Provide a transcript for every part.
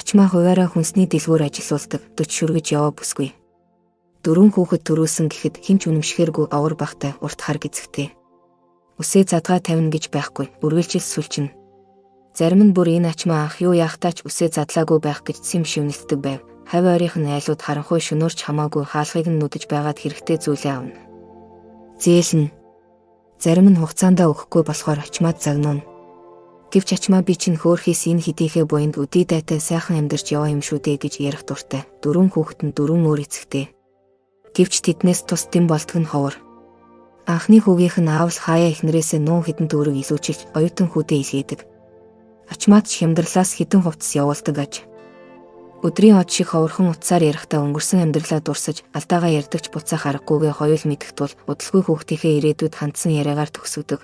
Ачмаа хуваараа хүнсний дэлгүүр ажиллаулдаг, 40 шүргэж яваа бүсгүй. 4 хүүхэд төрүүлсэн гэхэд хинч үнэмшихэргүй овор багтай урт хар гизэгтэй. Үсээ задгаа тавина гэж байхгүй, үргэлжил сүлжин. Зарим нь бүр энэ ачмаа ах юу яахтаа ч үсээ задлаагүй байх гэж сэм шивнэлдэг байв. Хавь ойрынх нь айлууд харанхуй шөнөөрч хамаагүй хаалхыг нь нүдэж байгаад хэрэгтэй зүйлээ авна. Зээлнэ. Зарим нь хугацаандаа өгөхгүй болохоор ачмаад загнуун. Гэвч ачмаа би чинь хөөхөөс энэ хэдийхээ буйнд үдий дайтай сайхан амьдарч яваа юм шүү дээ гэж ярих дуртай. 4 хүүхэд нь 4 өөр эцэгтэй. Гэвч тэднээс тус дэм болтг нь ховор. Анхны хүүгийнх нь аавс хаяа эхнэрээсээ нуун хідэн төгрөг илүүчилж оюутан хүүдээ илгээдэг. Ачмаад ч хямдралаас хідэн хувцас явуулдаг аж. Өдрийн од шиг ховорхон утсаар ярихдаа өнгөрсөн амьдралаа дурсаж алдаагаа ярьдагч буцаах аргагүйгээ хоёул мэдэх тул удалгүй хүүхдийнхээ ирээдүйд хандсан яриагаар төгсөдөг.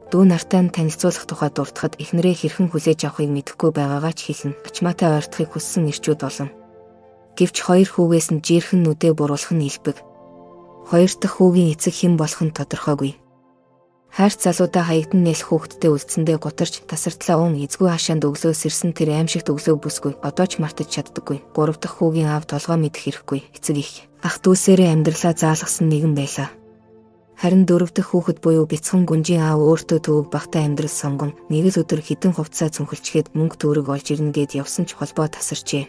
Дүү нартай нь танилцуулах тухай дуртахад эхнэрээ хэрхэн хүлээж авахыг мэдэхгүй байгаагаа ч хэлнэ. Ачмаатай ойртохыг хүссэн ирчүүд олон. Гэвч хоёр хүүгээс нь жирхэн нүдээ буруулах нь илбэг. Хоёр дахь хүүгийн эцэг хэн болох нь тодорхойгүй. Хайрц залуудаа хаягдан нэлэх хүүхдтэй үлдсэндээ гутарч тасартлаа уун эзгүй хашаанд өглөөс ирсэн тэр аимшигт өглөө бүсгүй одоо ч мартаж чаддаггүй. 3 дахь хүүгийн аав толгой мэдэх хэрэггүй. Эцэг их ах дүүсээрээ амьдралаа заалгасан нэгэн байлаа. Харин 4 дахь хүүхэд буюу бяцхан гүнжийн аав өөртөө төвөг багтаа амьдрал сонгон нэг л өдөр хідэн хувцас цүнхэлчгээд мөнгө төгрөг олж ирнэ гэд явсан ч холбоо тасарчээ.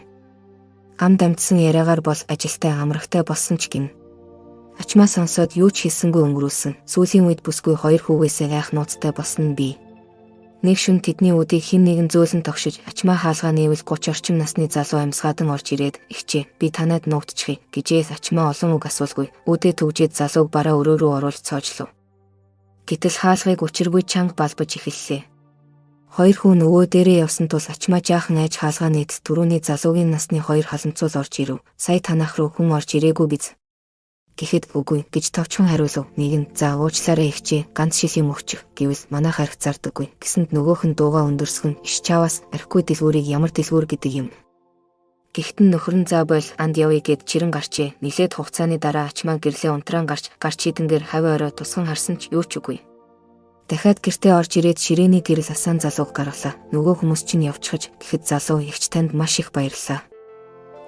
Амд амтсан яриагаар бол ажилтай амрагтай болсон ч гин. Ачмаа сонсоод юу ч хийсэнгүй өнгөрүүлсэн. Сүүлийн үед бүсгүй 2 хүүгээсээ айх нууцтай болсон нь би. Нэг шөнө тэдний үдийг хин нэгэн зөөлөн тогшиж ачмаа хаалгаа нээвэл 30 орчим насны залуу амьсгаадан орж ирээд "Ихчээ, би танад нуугдчихъя" гэжээс ачмаа олон үг асуулгүй. Үүдээ төгжээд залууг бараа өрөө рүү оруулж цоожлов. Гэтэл хаалгыг учиргүй чанга балбаж эхэллээ. 2 хүн өвөө дээрээ явсан тул ачмаа жаахан айж хаалгаа нээтэл түрүүний залуугийн насны 2 халамцуул орж ирв. "Сая танах руу хүн орж ирээгүй биз?" Гэхэд "Үгүй" гэж товчхон хариулв. Нэг нь "За уучлаарай ихчээ, ганц шил юм өгчих" гэвэл манайх арх зардаггүй. Гэсэнд нөгөөх нь дуугаа өндөрсгөн "Иш чааваас архигүй дэлгүүрийг ямар дэлгүүр гэдэг юм?" Гэхдээ нөхөр нь "За бойл анд явъя" гэд чирэн гарчээ. Нилээд хугацааны дараа ачмаа гэрлээ унтраан гарч хідэнгээр хавь орой тусган харсан ч юу ч үгүй. Дахиад гэртээ орж ирээд ширээний гэрэл асаан залууг гаргалаа. Нөгөө хүмүүс чинь явчихаж гэхэд залуу "Эгч танд маш их баярлалаа.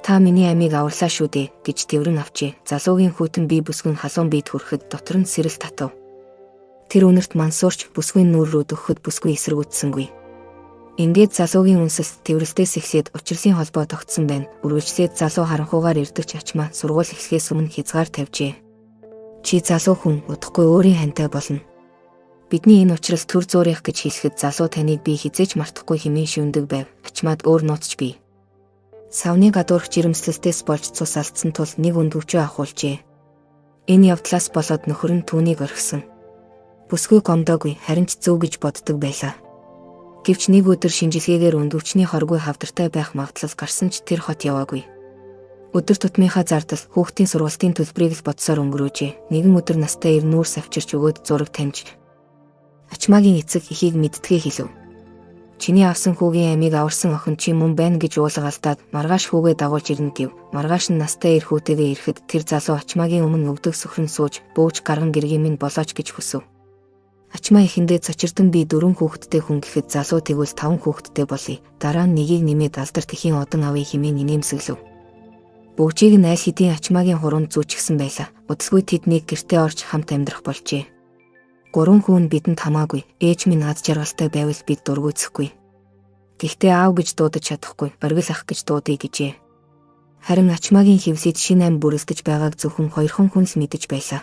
Та миний амийг аварлаа шүү дээ" гэж тэрвэрэн авчээ. Залуугийн хүүтэн бие бүсгүйн халуун биед хүрэхэд дотор нь сэрэл татав. Тэр үнэрт мансуурч бүсгүйн нүүр рүү дөхөхөд бүсгүй эсэргүүцсэнгүй. Ингээд залуугийн үнсэлт тэрвэрлтээс эхлээд учирлын холбоо тогтсон байна. Үргэлжлээд залуу харанхуугаар ирдэгч ачмаа сургууль эхлэхээс өмнө хязгаар тавьжээ. "Чи залуу хүн, удахгүй өөрийн хантай болно. Бидний энэ учрал төр зуурих" гэж хэлэхэд залуу таныг би хизээч мартахгүй хэмээн шивндэг байв. Ачмаад өөр нууцч бий. Савны гадуурх жирэмслэлтээс болж цус алдсан тул нэг өндөвчөө ахуулжээ. Энэ явдлаас болоод нөхөр нь түүнийг орхисон. Бүсгүй гомдоогүй, харин ч зөв гэж боддог байлаа. Гэвч нэг өдөр шинжилгээгээр өндөвчний хоргүй хавдартай байх магадлал гарсан ч тэр хот яваагүй. Өдөр тутмынхаа зардал хүүхдийн сургалтын төлбөрийг л бодсоор өнгөрөөжээ. Нэгэн өдөр настай ир нүүр савчирч өгөөд зураг тамж. Ачмаагийн эцэг ихийг мэдтгээ хэлв. "Чиний авсан хүүгийн амийг аварсан охин чи мөн байна" гэж уулгаалдаад маргааш хүүгээ дагуулж ирнэ гэв. Маргааш нь настай ир хүүтэйгээ ирэхэд тэр залуу ачмаагийн өмнө өвдөг сөхрөн сууж бөөж гарган гэргийн минь болооч гэж хүсв. Ачмаа ихэндээ цочирдон би 4 хүүхэдтэй хүн гэхэд залуу тэгвэл 5 хүүхэдтэй болъё. Дараа нь нэгийг нэмээд алдар тэхийн одон авъя хэмээн инээмсэглэв. Бөөжийг нь аль хэдийн ачмаагийн хуруунд зүүчихсэн байлаа. Удалгүй тэд нэг гэртээ орж хамт амьдрах болжээ. 3 хүн бидэнд хамаагүй. Ээж минь аз жаргалтай байвал бид дургүйцэхгүй. Гэхдээ аав гэж дуудаж чадахгүй, оргил ах гэж дуудъя гэжээ. Харин ачмаагийн хэвлэлд шинэ ам бүрэлдэж байгааг зөвхөн 2 хүн л мэдэж байлаа.